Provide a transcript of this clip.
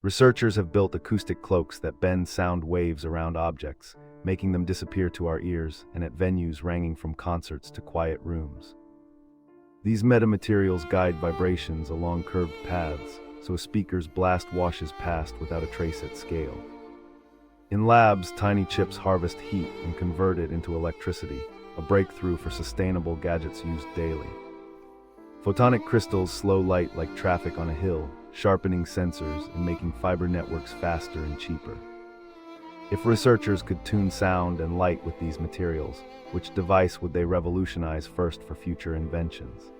Researchers have built acoustic cloaks that bend sound waves around objects, making them disappear to our ears and at venues ranging from concerts to quiet rooms. These metamaterials guide vibrations along curved paths, so a speaker's blast washes past without a trace at scale. In labs, tiny chips harvest heat and convert it into electricity, a breakthrough for sustainable gadgets used daily. Photonic crystals slow light like traffic on a hill, sharpening sensors and making fiber networks faster and cheaper. If researchers could tune sound and light with these materials, which device would they revolutionize first for future inventions?